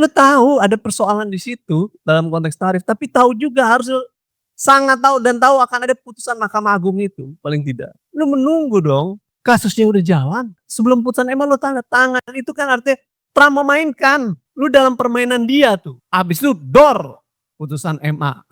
Lu tahu ada persoalan di situ dalam konteks tarif, tapi tahu juga harus sangat tahu dan tahu akan ada putusan Mahkamah Agung itu, paling tidak. Lu menunggu dong, kasusnya udah jalan, sebelum putusan MA lu tanda tangan, itu kan artinya Trump memainkan, lu dalam permainan dia tuh, habis itu dor, putusan MA.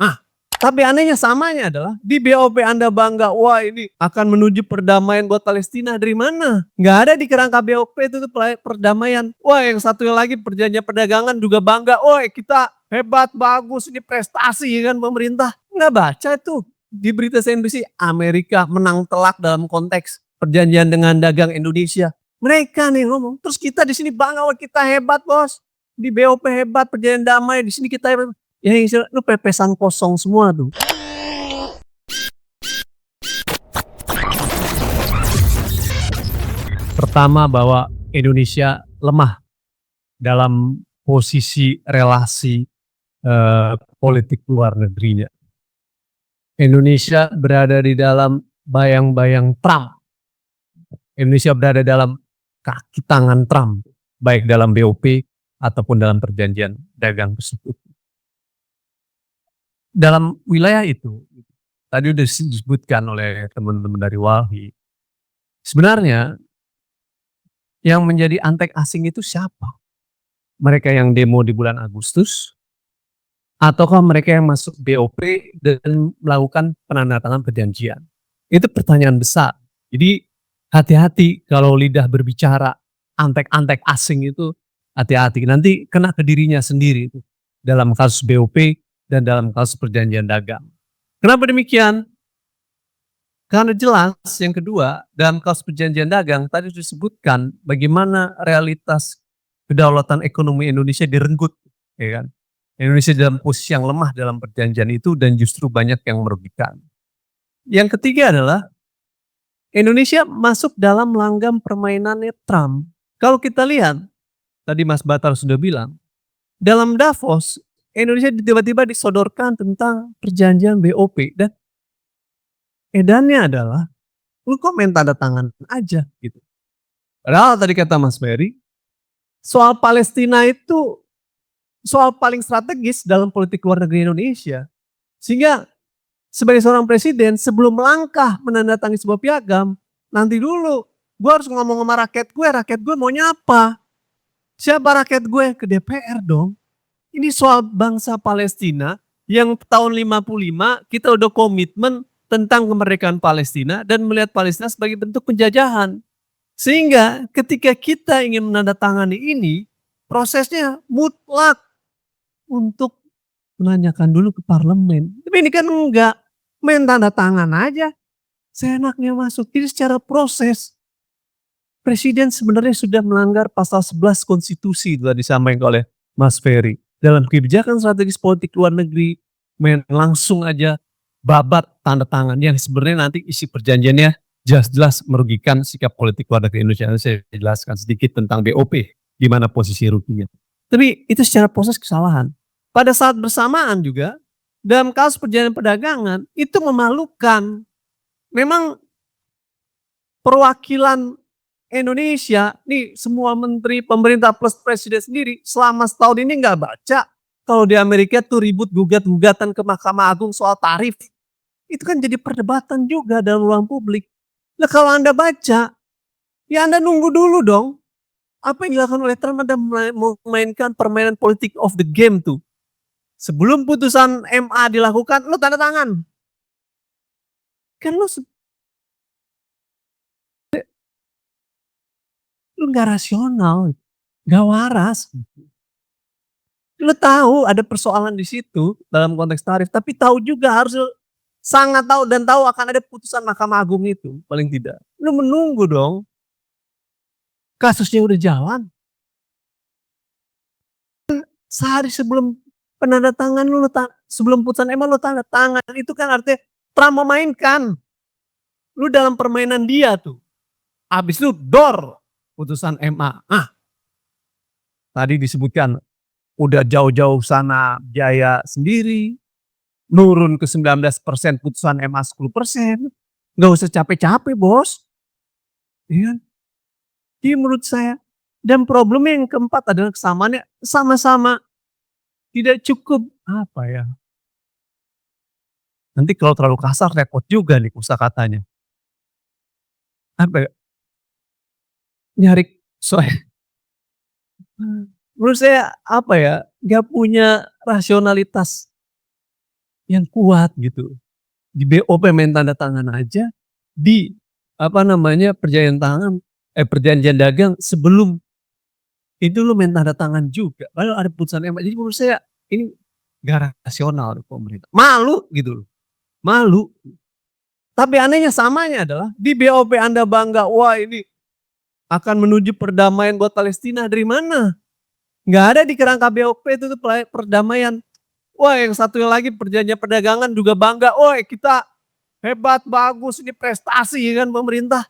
Tapi anehnya samanya adalah di BOP Anda bangga, wah ini akan menuju perdamaian buat Palestina, dari mana? Nggak ada di kerangka BOP itu tuh perdamaian. Wah yang satunya lagi perjanjian perdagangan juga bangga, wah kita hebat, bagus, ini prestasi kan pemerintah. Nggak baca tuh di berita CNBC, Amerika menang telak dalam konteks perjanjian dengan dagang Indonesia. Mereka nih ngomong, terus kita di sini bangga, wah kita hebat bos, di BOP hebat, perjanjian damai, di sini kita hebat. Ya lu pepesan kosong semua tuh. Pertama bahwa Indonesia lemah dalam posisi relasi politik luar negerinya. Indonesia berada di dalam bayang-bayang Trump. Indonesia berada dalam kaki tangan Trump, baik dalam BOP ataupun dalam perjanjian dagang tersebut. Dalam wilayah itu, tadi sudah disebutkan oleh teman-teman dari Walhi, sebenarnya yang menjadi antek asing itu siapa? Mereka yang demo di bulan Agustus, ataukah mereka yang masuk BOP dan melakukan penandatangan perjanjian? Itu pertanyaan besar. Jadi hati-hati kalau lidah berbicara antek-antek asing itu, hati-hati, nanti kena ke dirinya sendiri itu dalam kasus BOP dan dalam kasus perjanjian dagang. Kenapa demikian? Karena jelas yang kedua, dalam kasus perjanjian dagang tadi disebutkan bagaimana realitas kedaulatan ekonomi Indonesia direnggut, ya kan? Indonesia dalam posisi yang lemah dalam perjanjian itu dan justru banyak yang merugikan. Yang ketiga adalah Indonesia masuk dalam langgam permainannya Trump. Kalau kita lihat, tadi Mas Batar sudah bilang, dalam Davos Indonesia tiba-tiba disodorkan tentang perjanjian BOP dan edannya adalah lu kok main tanda tangan aja gitu. Padahal tadi kata Mas Ferry, soal Palestina itu soal paling strategis dalam politik luar negeri Indonesia. Sehingga sebagai seorang presiden sebelum melangkah menandatangani sebuah piagam, nanti dulu gue harus ngomong sama rakyat gue maunya apa? Siapa rakyat gue? Ke DPR dong. Ini soal bangsa Palestina yang tahun 55 kita udah komitmen tentang kemerdekaan Palestina dan melihat Palestina sebagai bentuk penjajahan. Sehingga ketika kita ingin menandatangani ini, prosesnya mutlak untuk menanyakan dulu ke parlemen. Tapi ini kan enggak, main tanda tangan aja, seenaknya masuk. Jadi secara proses, Presiden sebenarnya sudah melanggar pasal 11 konstitusi telah disampaikan oleh Mas Ferry. Dalam kebijakan strategis politik luar negeri, main langsung aja babat tanda tangan yang sebenarnya nanti isi perjanjiannya jelas-jelas merugikan sikap politik luar negeri Indonesia. Saya jelaskan sedikit tentang BOP, di mana posisi ruginya. Tapi itu secara proses kesalahan. Pada saat bersamaan juga, dalam kasus perjanjian perdagangan, itu memalukan. Memang perwakilan Indonesia, nih semua menteri, pemerintah plus presiden sendiri selama setahun ini nggak baca. Kalau di Amerika tuh ribut gugatan ke Mahkamah Agung soal tarif. Itu kan jadi perdebatan juga dalam ruang publik. Nah kalau Anda baca, ya Anda nunggu dulu dong. Apa yang dilakukan oleh Trump, Anda memainkan permainan politik of the game tuh. Sebelum putusan MA dilakukan, lu tanda tangan. Kan lu nggak rasional, nggak waras. Lu tahu ada persoalan di situ dalam konteks tarif, tapi tahu juga harus sangat tahu dan tahu akan ada putusan Mahkamah Agung itu, paling tidak. Lu menunggu dong, kasusnya udah jalan. Sehari sebelum penandatangan sebelum putusan MA lu tanda tangan, itu kan artinya Trump memainkan. Lu dalam permainan dia tuh. Habis itu dor putusan MA. Tadi disebutkan udah jauh-jauh sana biaya sendiri, nurun ke 19%, putusan MA 10%. Nggak usah capek-capek bos. Iya. Jadi menurut saya Dan problemnya yang keempat adalah kesamaannya sama-sama tidak cukup, apa ya, nanti kalau terlalu kasar repot juga nih kosakatanya, apa ya, nyari soal menurut saya, apa ya, nggak punya rasionalitas yang kuat gitu. Di BOP main tanda tangan aja, di apa namanya, perjanjian dagang sebelum itu lu main tanda tangan juga, padahal ada putusan MK. Jadi menurut saya ini nggak rasional dari pemerintah, malu gitu loh, malu. Tapi anehnya samanya adalah di BOP Anda bangga, wah ini akan menuju perdamaian buat Palestina, dari mana? Nggak ada di kerangka BOP itu tuh perdamaian. Wah yang satunya lagi perjanjian perdagangan juga bangga, woi kita hebat, bagus, ini prestasi ya kan pemerintah.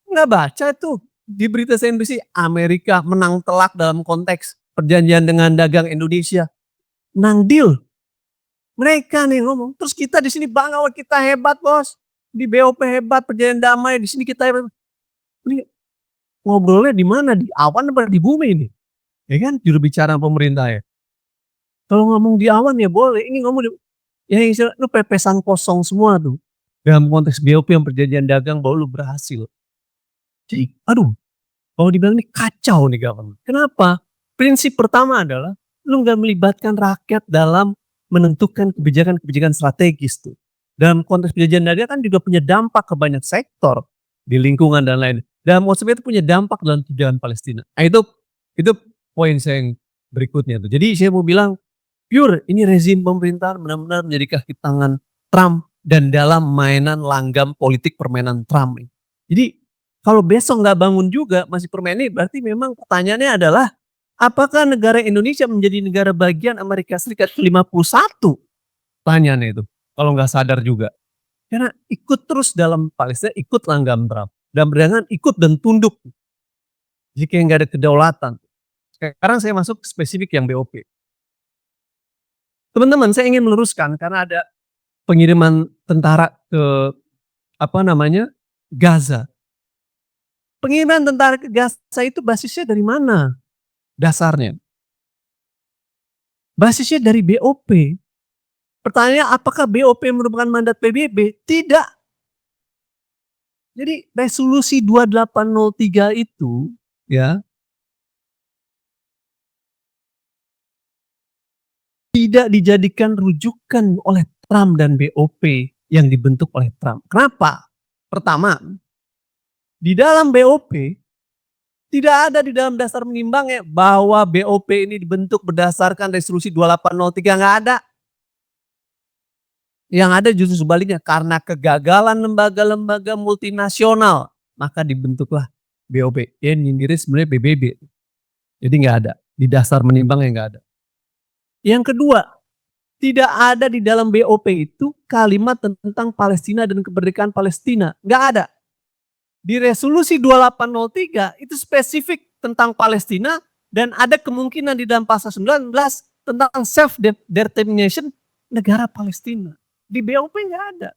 Nggak baca tuh di berita CNBC, Amerika menang telak dalam konteks perjanjian dengan dagang Indonesia. Menang deal. Mereka nih ngomong, terus kita di sini bangga, wah kita hebat bos. Di BOP hebat, perjanjian damai, di sini kita hebat. Ini ngobrolnya di mana? Di awan apa di bumi ini? Ya kan juru bicara pemerintah ya. Kalau ngomong di awan ya boleh, ini ngomong di, ya istilah lu pepesan kosong semua tuh. Dalam konteks BOP yang perjanjian dagang bahwa lu berhasil. Jadi aduh, kalau dibilang ini kacau nih government. Kenapa? Prinsip pertama adalah lu nggak melibatkan rakyat dalam menentukan kebijakan-kebijakan strategis tuh. Dalam konteks perjanjian dagang kan juga punya dampak ke banyak sektor di lingkungan dan lain. Dalam konsep itu punya dampak dalam tujuan Palestina. Nah, itu poin saya yang berikutnya tuh. Jadi saya mau bilang pure ini rezim pemerintahan benar-benar menjadi kaki tangan Trump dan dalam mainan langgam politik permainan Trump. Jadi kalau besok nggak bangun juga masih permain ini, berarti memang pertanyaannya adalah apakah negara Indonesia menjadi negara bagian Amerika Serikat ke-51? Pertanyaannya itu. Kalau nggak sadar juga. Karena ikut terus dalam Palestina, ikut langgam Trump. Dan berdangan ikut dan tunduk. Jika nggak ada kedaulatan. Sekarang saya masuk spesifik yang BOP. Teman-teman, saya ingin meluruskan karena ada pengiriman tentara ke Gaza. Pengiriman tentara ke Gaza itu basisnya dari mana? Dasarnya. Basisnya dari BOP. Pertanyaannya apakah BOP merupakan mandat PBB? Tidak. Jadi resolusi 2803 itu ya tidak dijadikan rujukan oleh Trump dan BOP yang dibentuk oleh Trump. Kenapa? Pertama, di dalam BOP tidak ada di dalam dasar menimbangnya bahwa BOP ini dibentuk berdasarkan resolusi 2803, nggak ada. Yang ada justru sebaliknya, karena kegagalan lembaga-lembaga multinasional, maka dibentuklah BOP. Ya nyindirnya sebenarnya PBB. Jadi nggak ada, di dasar menimbangnya nggak ada. Yang kedua, tidak ada di dalam BOP itu kalimat tentang Palestina dan kemerdekaan Palestina. Nggak ada. Di resolusi 2803 itu spesifik tentang Palestina dan ada kemungkinan di dalam pasal 19 tentang self-determination negara Palestina. Di BOP nggak ada.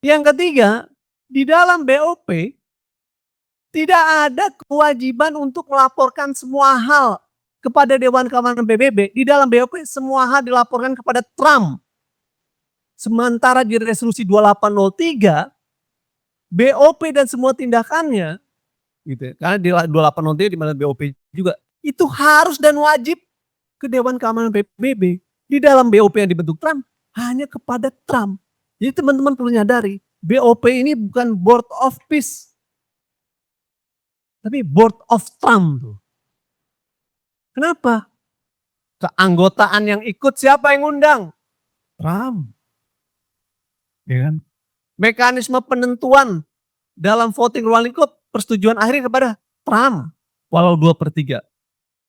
Yang ketiga, di dalam BOP tidak ada kewajiban untuk melaporkan semua hal kepada Dewan Keamanan PBB. Di dalam BOP semua hal dilaporkan kepada Trump. Sementara di resolusi 2803, BOP dan semua tindakannya, gitu ya, karena di 2803 di mana BOP juga, itu harus dan wajib ke Dewan Keamanan PBB. Di dalam BOP yang dibentuk Trump, hanya kepada Trump. Jadi teman-teman perlu nyadari, BOP ini bukan Board of Peace, tapi Board of Trump tuh. Kenapa? Keanggotaan yang ikut siapa yang undang? Trump. Ya kan? Mekanisme penentuan dalam voting ruang lingkup persetujuan akhirnya kepada Trump. Walau 2/3.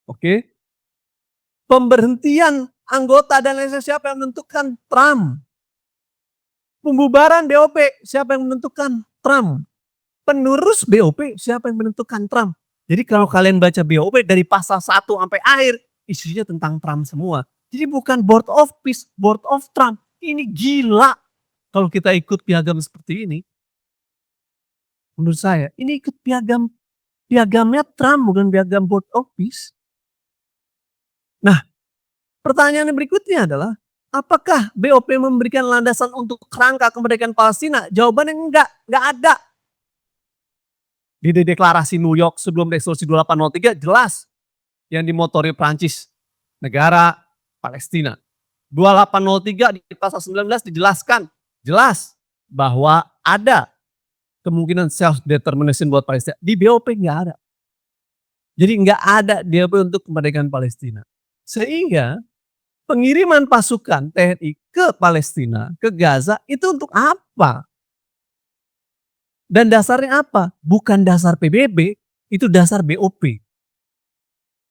Oke. Pemberhentian anggota dan lain siapa yang menentukan? Trump. Pembubaran BOP siapa yang menentukan? Trump. Penerus BOP siapa yang menentukan? Trump. Jadi kalau kalian baca BOP dari pasal 1 sampai akhir, isunya tentang Trump semua. Jadi bukan Board of Peace, Board of Trump. Ini gila kalau kita ikut piagam seperti ini. Menurut saya, ini ikut piagam Piagamnya Trump bukan piagam board office. Nah, pertanyaan berikutnya adalah, apakah BOP memberikan landasan untuk kerangka kemerdekaan Palestina? Jawabannya enggak ada. Di deklarasi New York sebelum resolusi 2803 jelas yang dimotori Prancis, negara Palestina. 2803 di pasal 19 dijelaskan jelas bahwa ada kemungkinan self determination buat Palestina. Di BOP nggak ada. Jadi nggak ada BOP untuk kemerdekaan Palestina. Sehingga pengiriman pasukan TNI ke Palestina, ke Gaza itu untuk apa? Dan dasarnya apa? Bukan dasar PBB, itu dasar BOP.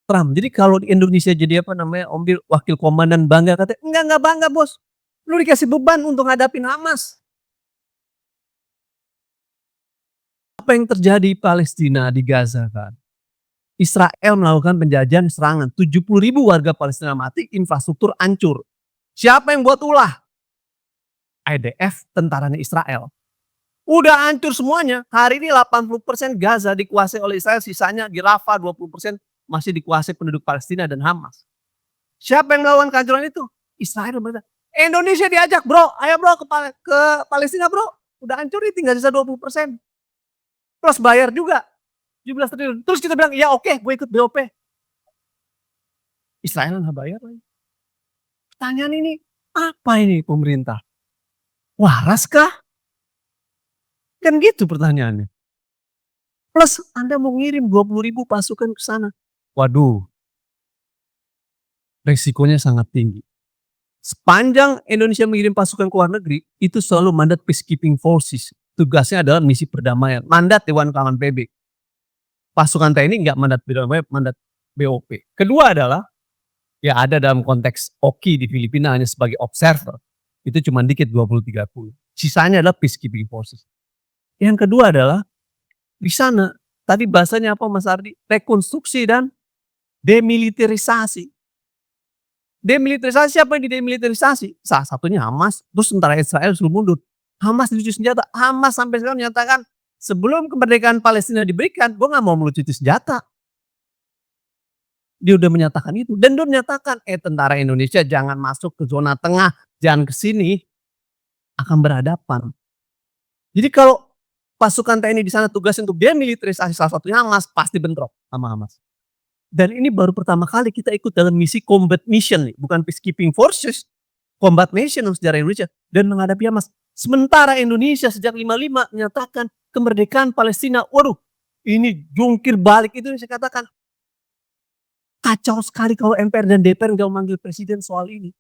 Trump. Jadi kalau di Indonesia jadi ambil wakil komandan bangga, katanya enggak bangga bos. Lu dikasih beban untuk ngadapin Hamas. Apa yang terjadi di Palestina, di Gaza kan? Israel melakukan penjajahan serangan, 70.000 warga Palestina mati, infrastruktur hancur. Siapa yang buat ulah? IDF, tentaranya Israel. Udah hancur semuanya. Hari ini 80% Gaza dikuasai oleh Israel, sisanya di Rafah 20% masih dikuasai penduduk Palestina dan Hamas. Siapa yang melakukan kehancuran itu? Israel. Indonesia diajak bro, ayo bro ke Palestina bro. Udah hancur nih, tinggal sisa 20%. Plus bayar juga 17 triliun. Terus kita bilang, ya oke, gue ikut BOP. Israel nggak bayar lagi. Pertanyaan ini, apa ini pemerintah? Waras kah? Kan gitu pertanyaannya. Plus Anda mau ngirim 20.000 pasukan ke sana. Waduh, resikonya sangat tinggi. Sepanjang Indonesia mengirim pasukan ke luar negeri, itu selalu mandat peacekeeping forces. Tugasnya adalah misi perdamaian. Mandat Dewan Keamanan PBB. Pasukan TNI nggak mandat perdamaian, mandat BOP. Kedua adalah, ya ada dalam konteks OKI di Filipina hanya sebagai observer. Itu cuma dikit 20-30. Sisanya adalah peacekeeping forces. Yang kedua adalah, di sana, tadi bahasanya apa Mas Ardi? Rekonstruksi dan demilitarisasi. Demilitarisasi, siapa yang didemilitarisasi? Salah satunya Hamas, terus tentara Israel suruh mundur. Hamas dilucuti senjata. Hamas sampai sekarang menyatakan, sebelum kemerdekaan Palestina diberikan, gue gak mau melucuti senjata. Dia udah menyatakan itu. Dan dia menyatakan, tentara Indonesia jangan masuk ke zona tengah, jangan ke sini, akan berhadapan. Jadi kalau pasukan TNI di sana tugasnya untuk demilitarisasi, salah satunya Hamas, pasti bentrok sama Hamas. Dan ini baru pertama kali kita ikut dalam misi combat mission nih, bukan peacekeeping forces, combat mission sejarah Indonesia dan menghadapi Hamas. Sementara Indonesia sejak 55 menyatakan kemerdekaan Palestina. Waduh, ini jungkir balik itu yang saya katakan. Kacau sekali kalau MPR dan DPR nggak memanggil presiden soal ini.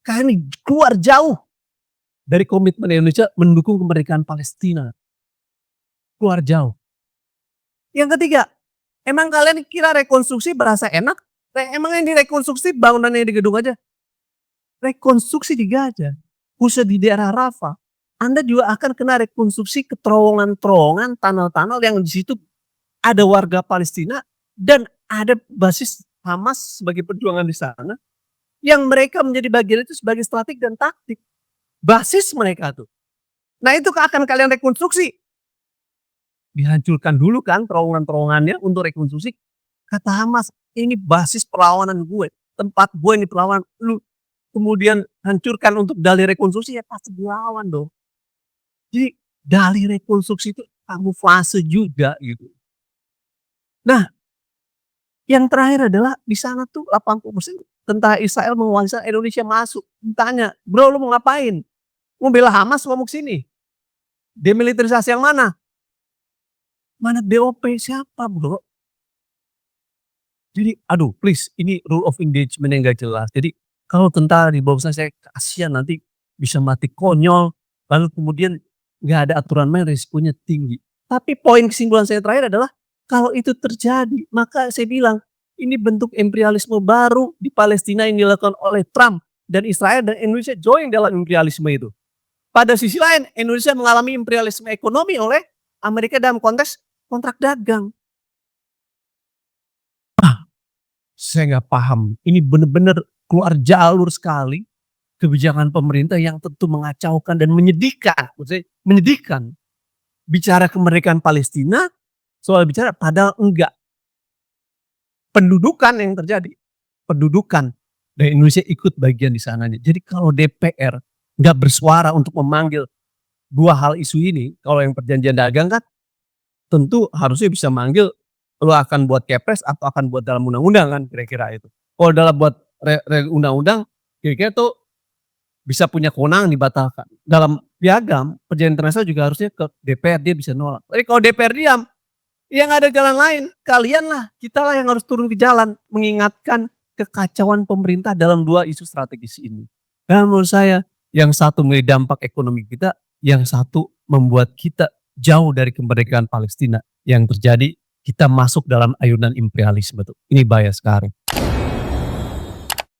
Karena ini keluar jauh dari komitmen Indonesia mendukung kemerdekaan Palestina. Keluar jauh. Yang ketiga, emang kalian kira rekonstruksi berasa enak? Emang yang direkonstruksi bangunannya di gedung aja? Rekonstruksi di Gaza, khususnya di daerah Rafah, Anda juga akan kena rekonstruksi ke terowongan-terowongan, tunnel-tunnel yang di situ ada warga Palestina dan ada basis Hamas sebagai perjuangan di sana, yang mereka menjadi bagian itu sebagai strategi dan taktik. Basis mereka tuh. Nah itu akan kalian rekonstruksi. Dihancurkan dulu kan terowongan-terowongannya untuk rekonstruksi. Kata Hamas, ini basis perlawanan gue. Tempat gue ini perlawanan. Lu kemudian hancurkan untuk dalih rekonstruksi, ya pasti dilawan dong. Jadi dalih rekonstruksi itu kamuflase juga gitu. Nah, yang terakhir adalah di sana tuh 80% tentara Israel menguasai Indonesia masuk. Ditanya, bro lu mau ngapain? Mau bela Hamas mau kesini? Demilitarisasi yang mana? Mana BOP siapa bro? Jadi aduh please, ini rule of engagement yang gak jelas. Jadi kalau tentara di bawah saya kasihan nanti bisa mati konyol. Lalu kemudian gak ada aturan main, risikonya tinggi. Tapi poin kesimpulan saya terakhir adalah kalau itu terjadi, maka saya bilang ini bentuk imperialisme baru di Palestina yang dilakukan oleh Trump dan Israel, dan Indonesia join dalam imperialisme itu. Pada sisi lain, Indonesia mengalami imperialisme ekonomi oleh Amerika dalam konteks kontrak dagang. Saya nggak paham. Ini benar-benar keluar jalur sekali kebijakan pemerintah yang tentu mengacaukan dan menyedihkan. Maksudnya menyedihkan. Bicara kemerdekaan Palestina, soal bicara padahal enggak. Pendudukan yang terjadi, pendudukan dan Indonesia ikut bagian di sananya. Jadi kalau DPR nggak bersuara untuk memanggil 2 hal isu ini, kalau yang perjanjian dagang kan tentu harusnya bisa manggil, "Lu akan buat Kepres atau akan buat dalam undang-undang?" Kan kira-kira itu. Kalau dalam buat undang-undang, kira-kira tuh bisa punya kewenangan dibatalkan. Dalam piagam, perjanjian internasional juga harusnya ke DPR dia bisa nolak. Tapi kalau DPR diam, ya nggak ada jalan lain. Kalianlah, kitalah yang harus turun ke jalan mengingatkan kekacauan pemerintah dalam 2 isu strategis ini. Dan menurut saya, yang satu menjadi dampak ekonomi kita, yang satu membuat kita jauh dari kemerdekaan Palestina. Yang terjadi kita masuk dalam ayunan imperialisme tuh. Ini bahaya sekali.